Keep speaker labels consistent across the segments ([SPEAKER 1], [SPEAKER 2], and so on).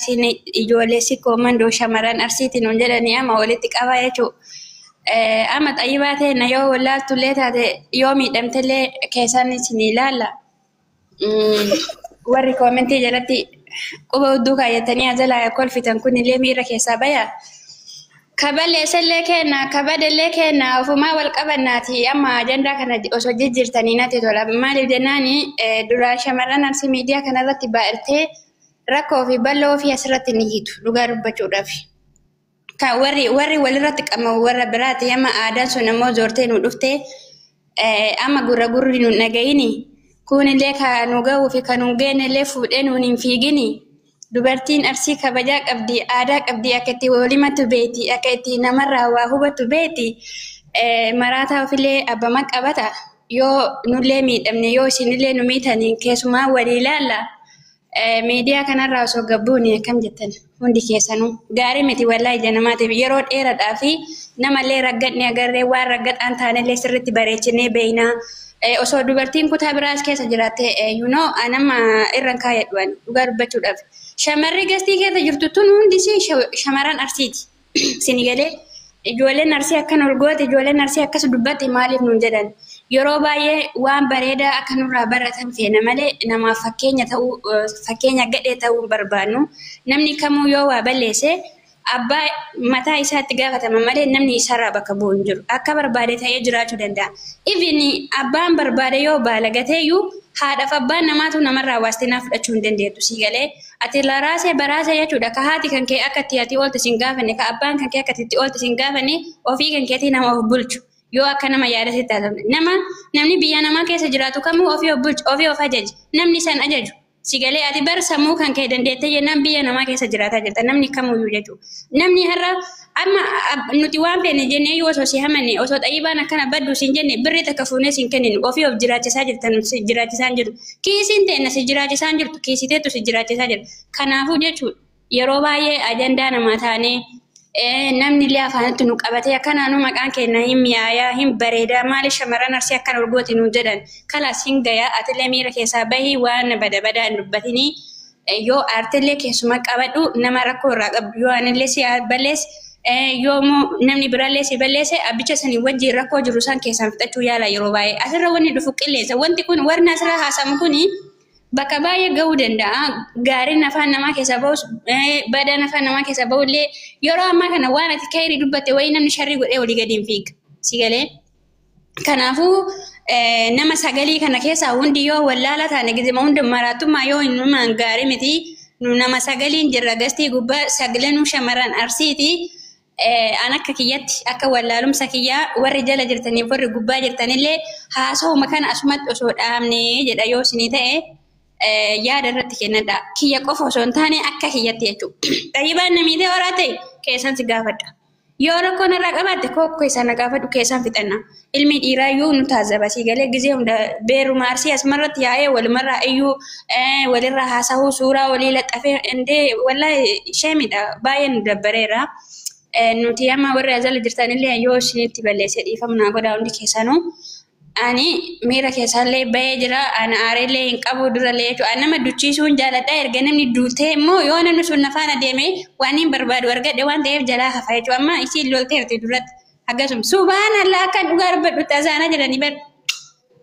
[SPEAKER 1] isin ijoollee sikkooman shamaran arsiitiin hun jedhanii ama walitti qabaa jechuudha. Ama xayyibaa ta'e na yoo wallaaltullee taate yoo miidhamtellee keessan isin ilaalla. Warri koomentii jalatti quba hudduu kaayyatanii ajalaa kolfitan kunillee miira keessaa bayaa. Kabaleessallee kenna kabadallee kenna ofumaa wal qabannaati amma ajandaa kana osoo jijjiirtanii natti tola. Maaliif jennaani duraan shamarran arsii miidiyaa kanarratti baa'irtee rakkoo fi bal'oo fi asirratti ni hiitu dhugaa dubbachuudhaaf. Kan warri walirratti qabamu warra biraati amma aadaan sun ammoo zoortee nu dhuftee amma gurri nu dhagayini kunillee kan nu ga'uu fi kan nu geenyellee fuudhee nuun hin fiigini. Dubartiin arsii kabajaa qabdi, aadaa qabdi, akka itti walimatu beeti, akka itti namarraa waa hubatu beeti. Maraataa ofillee abbama qabata. Yoo nullee miidhamne, yoo isinillee nu miitanii keessumaa walii ilaalla. Miidiyaa kanarraa osoo gabbuuni akkam jettan hundi keessanuu. Gaarii miti wallaahi ija namaatiif yeroo dheeraadhaa fi namallee raggadne agarree waan raggadhaan taanellee sirriitti bareechinee beeynaa. Osoo dubartiin kutaa biraas keessa jiraatte anama irraan kaayadhuan dhugaa dubbachuudhaaf. Shamarri gastii keessa jirtu tun hundi shamaran arsiiti. Sinigalee ijoolleen arsii akkan ol goote ijoolleen arsii akkas dubbatte maaliif nuun jedhan. Yeroo baay'ee waan bareedaa akka nurraa baratan feena malee namaaf fakkeenya gadhee ta'uu barbaannu. Namni kamuu yoo waa balleesse abbaa mataa isaatti gaafatama malee namni isarraa bakka bu'u hin jiru. Akka barbaade ta'ee jiraachuu danda'a. Even abbaan barbaade yoo baalagateeyyuu haadhaaf abbaan namaatu namarraa waastinaa fudhachuu hin dandeettu siigalee. Ati laraasee baraasee jechuudha. Ka haati kan kee akka itti ooltu sin gaafanne, ka abbaan kan kee akka itti ooltu sin gaafanne ofii kan keetii nama of bulchu. Yoo akka nama yaadate taasifamu. Namni biyya namaa keessa jiraatu kamuu ofii of bulchu, ofii of ajaji. Namni san ajaju. Sigalee ati bar sammuu kan kee dandeettee jennaan biyya namaa keessa jiraataa jirta. Namni kamiyyuu jechuudha. Namni har'a amma nuti waan feene jennee yoo osoo si hamanne osoo xayyibaan akkana baddu sin jenne birrii takka fuunee sin kenninu ofii of jiraachisaa jirtan jiraachisaa jiru. Kiisiin teenya si jiraachisaa jirtu kiisiteetu si jiraachisaa jirtu. Kanaafuu jechuudha yeroo baay'ee ajandaa namaa taanee namni illee afaanitti nu qabatee akkanaanuu maqaan keenya hin mi'aayaa hin bareedaa maali shamarran arsii akkan ol gooti nu jedhan kalaas hin gayaa atillee miira keessaa bahii waan badaa hin dubbatinii yoo aartillee keessuma qabadhu nama rakkoo irraa qabdu yoo anillee si balleesse yoo namni biraallee si balleesse abbicha sanii wajjin rakkoo jiru san keessaan fixachuu yaala yeroo baay'ee asirra wanni dhufu qilleessa wanti kun warri asirra haasamu kuni bakka baay'ee ga'uu danda'a. Gaariin afaan namaa keessa bahus badaan afaan namaa keessa bahullee yeroo ammaa kana waan ati kayrii dubbatte wayii namni sharrii godhee walii gadi hin fiiga. Sigalee. Kanaafuu nama sagalii kana keessaa hundi yoo wallaala taane gizima hundi maraatummaa yoo hinumaan gaarii miti nama sagaliin jirra gastii gubbaa sagalenuu shamarran arsiiti. An akka kiyyatti akka wallaalumsa kiyyaa warri jala jirtaniif warri gubbaa jirtanillee haasawuma kana asumatti osoo dhaabne jedha yoo isinii ta'e. Yaada irratti kennadha. Kiyya qofa osoo hin taane akka kiyyatti jechuudha. Xayyibaan namiitee horaa ta'e keessan si gaafadha. Yoo rakkoon irraa qabaatte kokkoo isaan gaafadhu keessan fixanna. Ilmi dhiiraa iyyuu nu taazaba siigalee gizee hunda beeruma arsii asumarratti yaa'ee walumarraa iyyuu walirraa haasa'uu suuraa walii laxxafee indee wallaahi sheemidha baay'ee nu dabbareera. Nuti amma warri ajala jirtanillee yoo isinitti balleesse dhiifamnaa godhaa hundi keessanuu. Ani miira keessallee bahee jira. Ana aareellee hin qabu durallee jechuudha. Nama duchisuun jaaladha. Erga namni duutee immoo yoo namni sun nafaan adeemee waan hin barbaadu argadhe waan ta'eef jalaa hafa jechuudha. Amma isiin lolteerti duratti akkasuma subhaanallah akkan dhugaa dubbadhu tasaana jedhanii bar.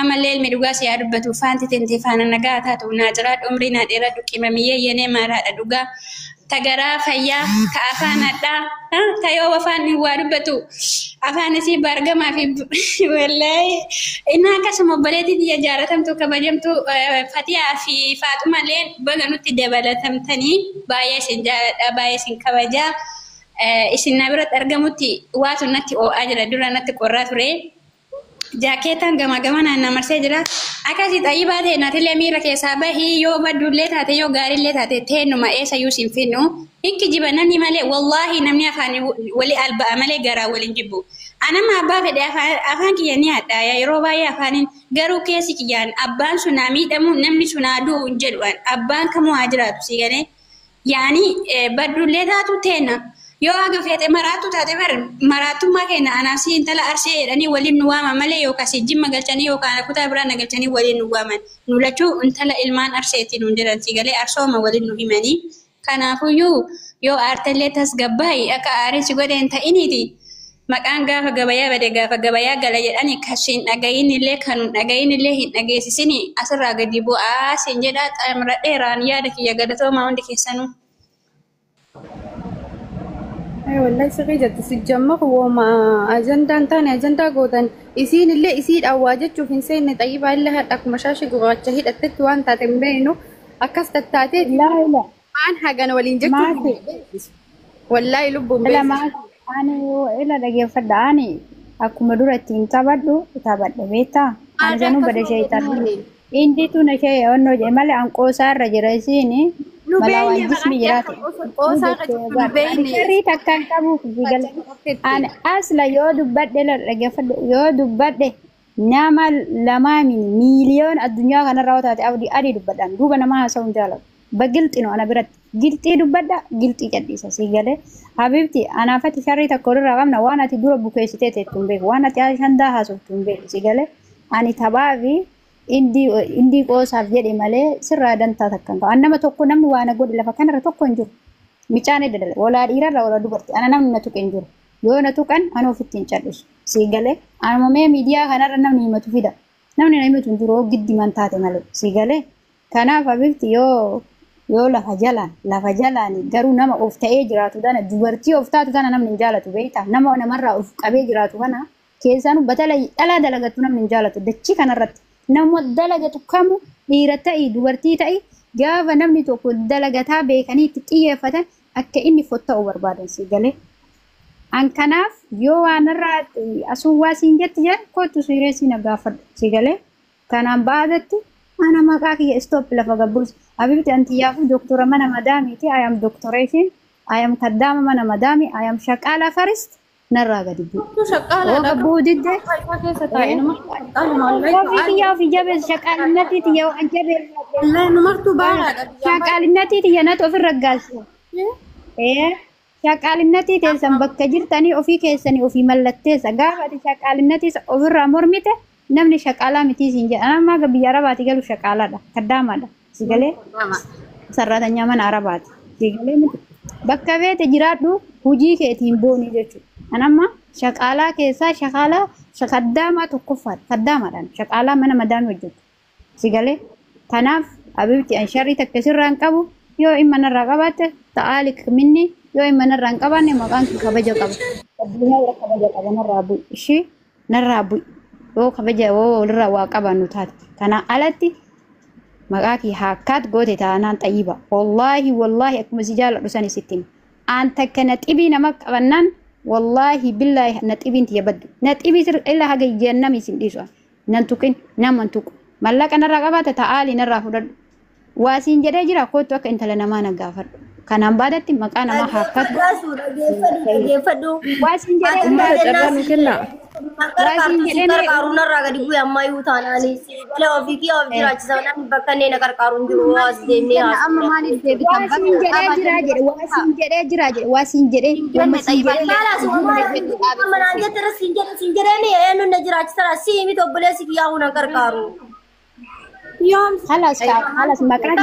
[SPEAKER 1] Ammallee ilmi dhugaa si yaa dubbatu faanti tentee faana nagaa taatu naa jiraadhu umrii naa dheeradhu qimamiyyee yenee maaraadha dhugaa. Tagaraa fayyaa ka afaan addaa ka yoo afaan waa dubbatu afaan isii bargamaa fi wallahi inni akkasuma obboleettii jaalatamtu kabajamtu Fatiyaa fi Faaxumallee baga nutti dabalatamtanii baay'ee isin jaaladha baay'ee isin kabajaa isin na biratti argamutti waatu natti oo'aa jira dura natti qorraa ture. Jaakeetaan gama naamarsee jira. Akkasii xayyibaa ta'e naatilee miira keessaa bahii yoo baddullee taate yoo gaariillee taate teennuma eessayyuu siin finnu. Hinki jibanani malee wallaahi namni afaan walii alba'a malee garaa waliin jibbu. Anama abbaa fedhe afaan kiyya ni hadhaaya yeroo baay'ee afaanin garuu keessi kiyyaan abbaan sunaa miidhamu namni sunaa du'u hin jedhuan abbaan kamuu haa jiraatu siigalee yaani baddullee taatu teenna. Yoo aga feete maraatu taate bar maraatummaa keenya anaasii intala arsee jedhanii waliin nu waaman malee yookaan si jimma galchanii yookaan kutaa biraa nagalchanii waliin nu waaman nu lachuu intala ilmaan arseetti nuun jedhan siigalee arsooma waliin nu himanii Kanaafuyyuu yoo aartallee tasgabbaa'e akka aarichi godheen ta'iniiti. Maqaan gaafa gabayaa bade gaafa gabayaa gala jedhani kashiin dhagayinillee kan dhagayinillee hin dhageessisini asirraa gadi bu'aa siin jedhaa xamradheeraan yaada kiyya galatoomaa hundi keessanuu.
[SPEAKER 2] والله سقيجة تسجمخ وما أجندان تاني أجندا قوتن يسين اللي يسيد أواجد شوف إنسان طيبة إلا هاد مشاشق وغاد شهيد التت وان تاتمبينو أكست التاتيت
[SPEAKER 3] لا لا
[SPEAKER 2] عن حاجة ولين جت والله يلبوا
[SPEAKER 3] لا ما أنا إلا دقيقة فداني أكو مدورة تابدو تابد بيتا أنا جنو بدي شيء تابدي إندي تو نشيء أنو جمال أنكو سار رجرسيني ملاوان جسمي جراتي كري تكان كابو فيجل أنا أصلا يودو بدل دقيقة فد يودو بدل نعم لما من مليون الدنيا كنا راوتات أودي أدي دبدان دوبا نما هسون جالو بقلت إنه أنا برد قلتي دبدا قلتي جديسة سيجله حبيبتي أنا فتي شري تقول رقمنا وأنا تدور بكيستة تنبه وأنا تعيشان ده هاسو تنبه سيجله أنا تبعي إندي قوس أفجد ماله سر ردان تاتكان أنا ما تكون نمو وأنا قول لفا كان رتوكن جور ميچانه ددل ولا إيرا ولا دوبرتي أنا نم نتوكن جور يو نتوكن أنا وفتين شادش سيجله أنا ما ميديا كنا رنم نيمة تفيدا نم نيمة تنجرو جدي من تاتي ماله سيجله كنا حبيبتي yoo lafa jalaan garuu nama of ta'ee jiraatu dana dubartii of taatu tana namni hin jaalatu beektaa nama namarraa of qabee jiraatu kana keessaan dhalaa dalagatu namni hin jaalatu dachii kanarratti nama dalagatu kamu dhiira ta'ii dubartii ta'ii gaafa namni tokko dalagataa beekanii itti xiyyeeffatan akka inni fotta'u barbaadan si galee an kanaaf yoo waanirraa asuwwaa siin jetti jedhan kootu siireesii na gaafadhu si galee kanaan baadatti أنا ما كاكي stop لفا قبوس حبيبتي أنت يافو دكتورة مانا مدامي تي I am doctoration I am كدامة مانا مدامي I am شكالة فرست نرى قد بو وقبو ديد وفيك يافي جابس شكالة نتي تي يو أنجبر شكالة نتي تي يناتو في الرقاس إيه شكالة نتي تي سنبك جرتاني وفي كيساني وفي ملتي سقافة شكالة نتي وفي الرامور ميته namni shaqaalaa miti siin jedha amma ga biyya arabaati galu shaqaalaadha kaddaamaadha sigalee sarratanya mana arabaati sigalee miti bakka beete jiraadhu hujii keetiin boonii jechuudha anamma shaqaalaa keessaa shaqaddaamaa tokkoffaadha kaddaamaadhaan shaqaalaa mana madaamii hojjetu sigalee kanaaf habibti an sharrii takka sirraan qabu yoo imma narraa qabaatte ta'aalik minni yoo imma narraa hin qabaanne maqaan kabaja qaba addunyaa irra kabaja qaba narraa bu'i ishii narraa bu'i oo kabaja oo lirra waa qabannu taate kana alatti maqaaki hakkaat goote taanaan xayyiba wallahi akkuma si jaaladhu sani sittin aan takka na xibii nama qabannaan wallahi billahi na xibiin tiya baddu na xibii sir illa haga jennami sin dhiisu nan tuqin naman tuqu mallaqa narraa qabaate ta'aali narraa fudhadhu waa siin jedhee jira kootu akka intala namaa na gaafadhu kanaan baadatti maqaa namaa hakkaat waa siin jedhee
[SPEAKER 4] Wasin jedhee qarqaruun irraa gadi bu'ee amma yoo taanaani galee ofiitii of jiraachisa namni bakka inni na qarqaruun jiru as deemnee
[SPEAKER 2] amma maaliif deebitan wasin jedhee jira jedhe wasin jedhee
[SPEAKER 4] manaan jettara siin jedhee eenyu na jiraachisa siimi tobboleessi kiyyaa huna qarqaru
[SPEAKER 2] yoom halas maqaan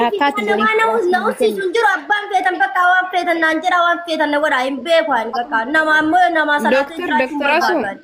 [SPEAKER 2] yakkaatu
[SPEAKER 4] na usiisuun jiru abbaan feetan bakka waan feetan naan jedha waan feetan na godhaa hin beekan bakka nama ammoo nama salaatu jiraachuu barbaadan.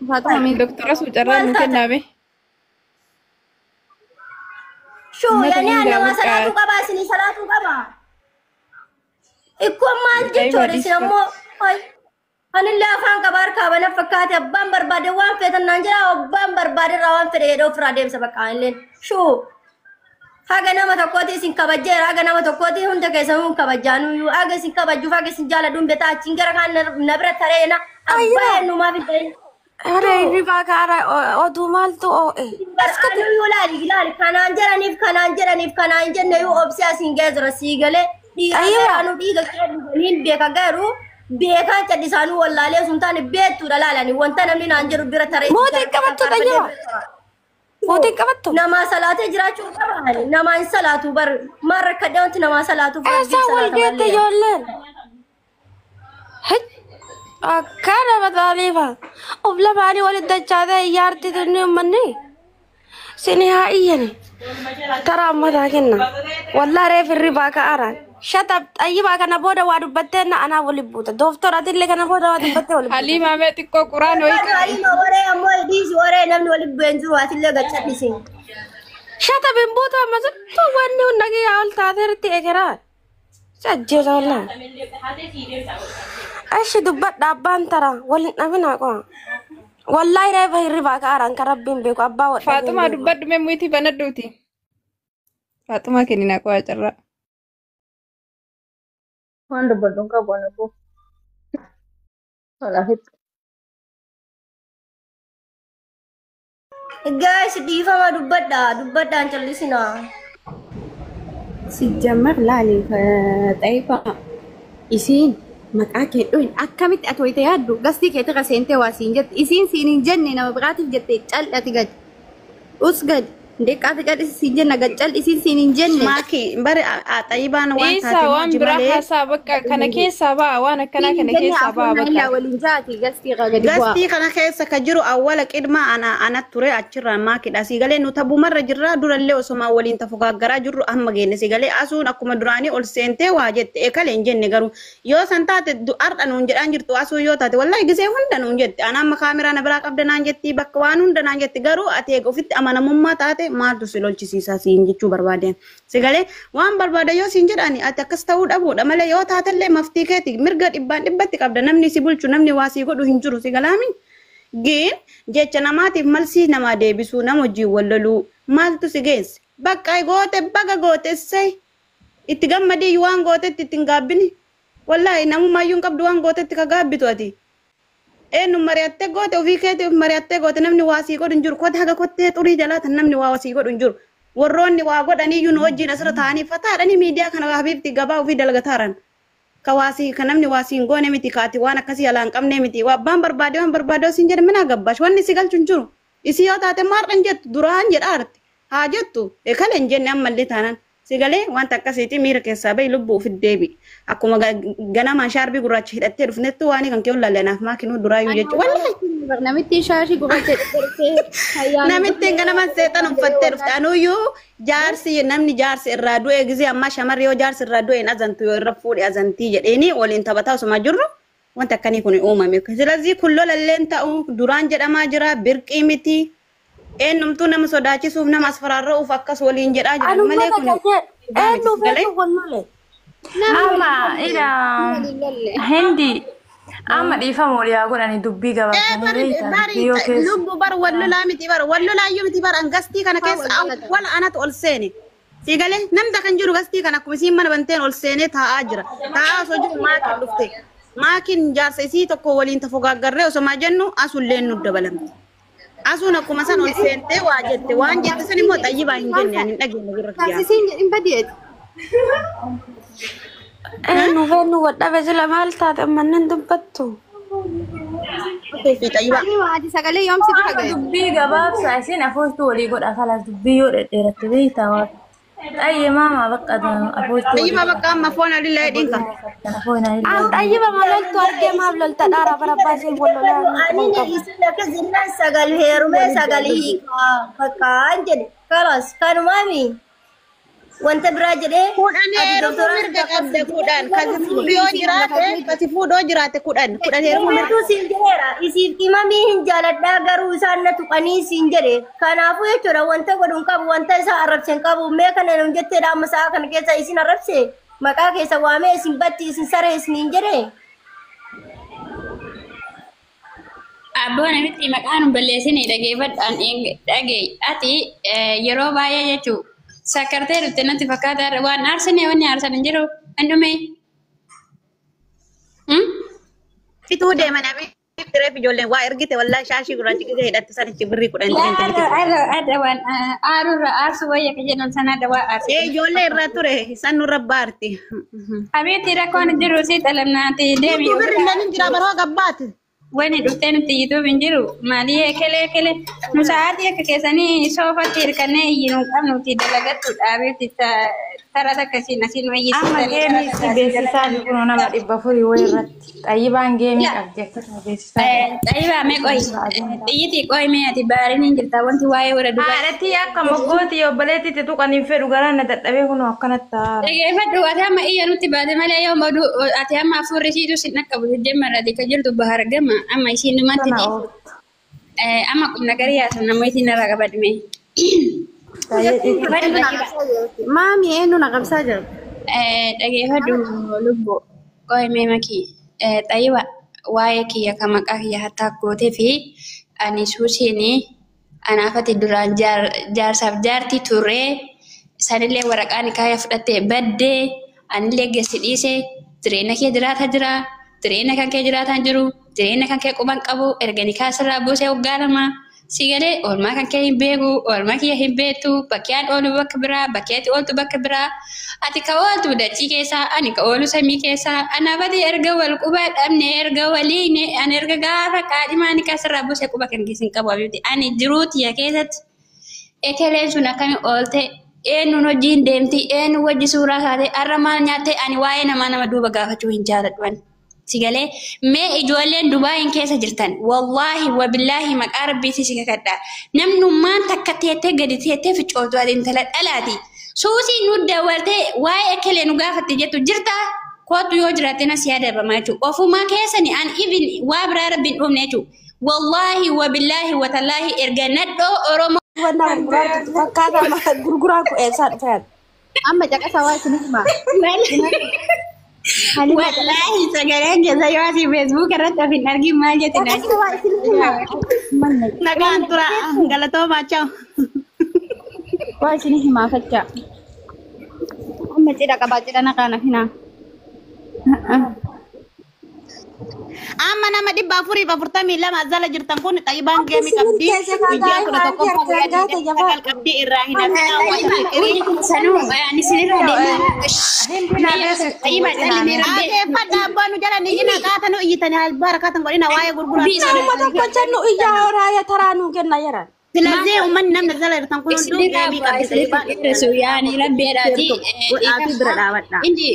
[SPEAKER 5] Fatuma doktora su carraan nu kennaame.
[SPEAKER 4] Shuu yani nama salaatu qaba isin salaatu qaba. Ikkoo maal jechuudha isin ammoo anillee afaan qabaar kaabana fakkaate abbaan barbaade waan feetan naan jedha abbaan barbaade irraa waan fedhe jedhee ofirraa deemsa bakka illeen shuu haga nama tokkooti isin kabajjeera haga nama tokkooti hunda keessanuu kabajjaanuyyuu haga isin kabajjuuf haga isin jaaladhuun betaa achiin gara kaan na bira tareena abbaa eenyumaaf hin ta'in.
[SPEAKER 5] Hore riba kara odu maltu o
[SPEAKER 4] Anuyyuu laali kanaan jedhaniif jenne yoo obsi asin geezira siigale dhiigaanu dhiiga hin beeka garuu beekaan cadhisaanuu wallaalee sun taane beektuudha laalanii wanta namni naan jedhu bira taree.
[SPEAKER 5] Mootii qabattu dhanyoo. Mootii qabattu.
[SPEAKER 4] Namaa salaatee jiraachuu qaban namaan salaatu bar maal rakkadee wanti namaa salaatuuf.
[SPEAKER 5] Eessa wal geette ijoolleen. Akkana bataaliifa of lamaanii walitti dachaatee ijaarti tunni uummanni sini haa iyyani tara ammataa kenna wallaa reef irri baaka araan شطب طيبة كان بودا وادبتنا أنا ولبوتا دكتور اللي كان بودا وادبتنا ولبوتا
[SPEAKER 2] حليمة ماتك قرآن ويك
[SPEAKER 4] حليمة ورا أمو يديس ورا نمن ولبينزو هاتي اللي قد شتيسين
[SPEAKER 5] شطب بوتا ما زبطوا واني ونجي أول تعذرتي إكرار سجل والله أيش دبت دابان ترى ولي نبينا كوا والله رأي بهي ربا كاران كربين بيكو أبا
[SPEAKER 2] فاطمة دبت ممويتي بندوتي فاطمة كنينا كوا جرا
[SPEAKER 4] وان دبدون كابونا بو ولا هيك guys di fama dubbat dan cellisina
[SPEAKER 2] سيجمر لالي طيبة إسين مكاك يدوين أكمت أتويت يادو قصدي كي تغسينتي واسين جد إسين سينين جنة نما بغاتي جد تجل أتقد أسقد ديك أتقد إسين جنة قد جل إسين سينين جنة
[SPEAKER 6] ماكي بري طيبة أنا وان
[SPEAKER 2] إيسا وان براحة سابقا كان كيسا با وانا كان كيسا با بكا ولنجاتي قصدي غاقد
[SPEAKER 6] قصدي كان كيسا كجرو أولك إدما أنا توري أجرى ماكي داسي قالي نتابو مرة جرى دور اللي وسما ولين تفوقا قرى جرو أهم جينسي قالي أسون أكو مدراني أول سنتي واجت إيكالين جنة قرو يو سنتات دو أرد أنونجر أنجرتو أسو يو تاتي والله قسي هندن أنجت أنا مخامرة نبراك أبدان أنجتي بكوان هندن أنجتي قرو أتيك وفت أمانا مما تاتي مالتو سلول چسيسا سينجي بربادين سيقالي وان بربادا يو سينجراني أتكستاود أبود أمالي يو تاتلي مفتيكيتي مرقات إبان إباتي أبدا نمني سيبولچو نمني واسي قدو هنجرو سيقالامين جين جيچا نماتي ملسي نما ديبسو نمو جي وللو مالتو سيجينس بكاي غوتي بكا غوتي سي اتغم دي يوان غوتي تتنغابيني والله نمو ما ينقب دوان غوتي تكغابي تواتي إنه مرياتة غوتي وفي كيتي مرياتة غوتي نمني واسي قدو نجر كود حقا كوتي توري جلات نمني واسي قدو نجر وروني واغود أني ينوجي نصر تاني فتار أني ميديا كان حبيبتي غبا وفي دلغتارن كواسي كنمني واسي ngone miti kati wana kasi alang kamne miti wa bam barbado sinjad mena gabbash wanni sigal chunchuru isi yo tate mar anjet duran jet art hajatu e kalen jenne amalli tanan sigale wanta kasiti mir ke sabai lubbu fi debi akuma gana ma sharbi gurachi hidatte rufnetu wani kan keun lalena ma kinu durayu jet wallahi
[SPEAKER 2] نمتي شاشي قوتي
[SPEAKER 6] نمتي gana ma setan fatte ruftanu yu jarsi namni jarsi irradu egizi amma shamar yo jarsi irradu en azantu yo rafudi azanti jedeni wolin tabata suma jurru wanta kani kuni umame ስለዚህ kullo lallenta duran jedama jira birqi miti enumtu nam sodaachisuuf nam asfararra'uuf akkas waliin jedhaa jira malee kun
[SPEAKER 5] eenyu feetu golloole
[SPEAKER 7] ama ila hindi ama dhiifamoo dhiyaa godhani dubbii gabaabsanii
[SPEAKER 6] lubbu bar wallolaa miti bar wallolaayyuu miti bar angastii kana keessa wal anatu ol seene sigale namda kan jiru gastii kana akkuma isiin mana banteen ol seenee taa'aa jira taa'aa osoo jiru maakin dhufte maakin jaarsa isii tokko waliin tafogaggarree osoma jennu asulleen nu dabalamte asuna kuma san ol seente waa jette waan jette san immoo xayyibaa hin jenne ani dhageenya gurra kiyyaa
[SPEAKER 2] taasisiin jedhin badeet
[SPEAKER 5] eenyu feenu wadhabe sila maal taate mannen dubbattu
[SPEAKER 6] fi xayyibaa
[SPEAKER 2] maati sagalee yoomsi dhagaye
[SPEAKER 7] dubbii gabaabsaa isin afoostuu walii godha kalas dubbii yoo dhedheeratte beeytaa waa xayyimaa maa bakka afoostuu
[SPEAKER 6] xayyibaa bakka amma foon alillee dhinka
[SPEAKER 5] xayyiba maloltu argee maaf lolta dhaara barabbaasee bollolaa
[SPEAKER 4] ani ne isla ke zinna sagal heerume sagali fakka anjed kalas kanumami wanta bira jedhe
[SPEAKER 6] kudhan heerumu mirga qabda kudhan kasi fuudhoo jiraate kudhan heerumu
[SPEAKER 4] mirga siin jedheera isiif dhimamii hin jaaladhaa garuu isaan na tuqanii siin jedhe kanaafuu jechuudha wanta godhuun qabu wanta isaa arrabseen qabu mee kana nun jetteedha amma sa'a kana keessa isin arrabse maqaa keessa waamee isin batti isin saree isiniin jedhe
[SPEAKER 1] abboon amitti maqaan balleessanii dhageeffadhaan dhagee ati yeroo baay'ee jechuu sakartee dhutte natti fakkaata waan aarsanii wanni aarsan hin jiru andume
[SPEAKER 6] fituu deeman reef ijoolleen waa ergite wallahi shaashii gurraachi gisee hidhatte sanichi birrii kudhan
[SPEAKER 1] adda waan aarurra aarsu wayya ka jedhan sana adda waa aarsi
[SPEAKER 6] ijoollee irra ture san nurra baarti
[SPEAKER 1] habiitti rakkoon jiru si xalamnaati deemi
[SPEAKER 6] birri nan jira baroo gabbaati
[SPEAKER 1] wani dhuftee nuti YouTube hin jiru maalii ekele nu sa'aatii akka keessanii soofatti hirkannee iyyinu qabnuti dalagattu dhaabeetti Tara takkasin asin wayyi
[SPEAKER 7] Amma geemii si beeksisaa jiru nama 400 wayirratti. Xayyibaan geemii qabdi akkasuma beeksisaa.
[SPEAKER 1] Xayyiba mee qoy. Xiyyiti qoy mee ati baariin hin jirta wanti waa'ee warra dubbatu.
[SPEAKER 7] Haadhatii akka moggooti obboleettiitti tuqaniin fedhu garaan na dadhabee kun akkanatti ta'a.
[SPEAKER 1] Dhageeffadhu ati amma iyya nutti baate malee yoo madu ati amma afurri siitu sin dhaqqabu jemmarrati ka jirtu bahar gama amma isiin dhumatti amma qubna garii yaasan namooti narraa qabadme.
[SPEAKER 2] Maami eenyu na qabsaa jiru?
[SPEAKER 1] Dhageeffadhu lubbo qoy mee makii xayyiba waa'ee kiyya ka maqaa kiyya hattaa gootee fi ani suusiini anaafati duraan jaarsaaf jaartii turree sanillee waraqaan kaaya fudhattee baddee anillee geessi dhiisee jireenya kee jiraata jira jireenya kan kee jiraataan jiru jireenya kan kee quban qabu ergani kaasirraa buusee waggaa lama si galee oolmaa kan kee hin beeku oolmaa kiyya hin beektu bakkeen oolu bakka biraa bakkeetti ooltu bakka biraa ati ka ooltu dachii keessaa ani ka oolu samii keessaa anaafati erga wal quba dhabne erga waliin ani erga gaafa qaadhimaa ani kaasirraa buusee quba kan keessin qabu abibti ani jiruutiya keessatti ekeleen sun akkami oolte eenyuun hojiin deemti eenyu wajji suuraa taate har'a maal nyaatte ani waa'ee nama duuba gaafachuu hin jaaladhuan. Sigalee mee ijoolleen Dubaayin keessa jirtan wallaahi wabillaahi maqaa rabbiitii si kakadha namnummaan takka teettee gadi teettee ficcootu ati intala dhalaati suusii nu dawartee waa'ee ekelee nu gaafatte jettu jirta kootu yoo jiraatte nas yaadabamaa jechuudha ofumaa keessani an ibin waa biraa rabbiin dhumne jechuudha wallaahi wabillaahi watallaahi erga nadhoo oromoo.
[SPEAKER 5] Fakkaata gurguraan ku eessaa dhufeera.
[SPEAKER 2] Amma caqasaa waa isin hima.
[SPEAKER 1] Wallahi sagaleen keessa yoo asii Facebook irratti of hin argin maal jette
[SPEAKER 2] Caqasaa waa isin hima.
[SPEAKER 6] Nagaan tura galatoomaa chao.
[SPEAKER 2] Waa isin himaa fachaa. Amma cidha qabaa cidha naqaana hinaa.
[SPEAKER 6] Amma nama 442 azala jirtan kun xayyibaan geemii qabdi. Guyyaa 11 qabdi irraa hin
[SPEAKER 1] sanuu ani sinirra
[SPEAKER 6] Fadda abbaan nu jala ni ina qaata nu iyyitani barakatan godina waa'ee gurguraa.
[SPEAKER 5] Nama tokko jennu iyyaa horaaya taraa nuu kenna jiran.
[SPEAKER 6] Silazee ummanni namni azala jirtan kun hunduu geemii qabdi xayyibaan.
[SPEAKER 1] yaani rabbeedhaati
[SPEAKER 6] bira dhaabadha.
[SPEAKER 1] inji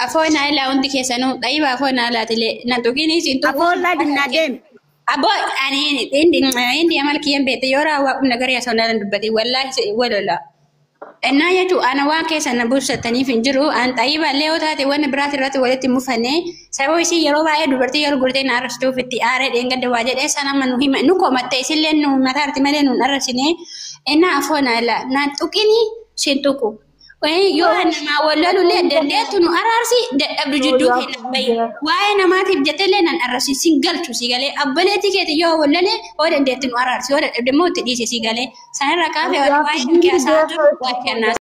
[SPEAKER 1] afoon haala hundi keessanuu xayyiba afoon haalaatilee nan tuqiin isin tuqu
[SPEAKER 6] Afoolaa dinnaa deemi.
[SPEAKER 1] abo ani indi amal kiyyan beete yoo raawwaa qubna garii asoonaadhaan dubbate wallaahi walola innaa jechuu ana waan keessan na buusataniif hin jiru an xayyiba illee yoo taate wanna biraati irratti walitti mufanne sababa isii yeroo baay'ee dubartii yeroo gurtee na arrastuuf itti aaree dheengadda waa jedhee sanamma nu hima nu komatte isillee nu mataarti malee nu arrasine innaa afoon haala naan tuqini sin tuqu yoo namaa wallolullee dandeettu nu araarsi dadhabdu jidduu keenya bayi waa'ee namaatiif jettellee nan arrasi sin galchu si galee abboleetii keeti yoo wallalee oo dandeettu nu araarsi yoo dadhabde immoo itti dhiise si galee sanarra kaafee waa'ee keessaa jiru waa kennaa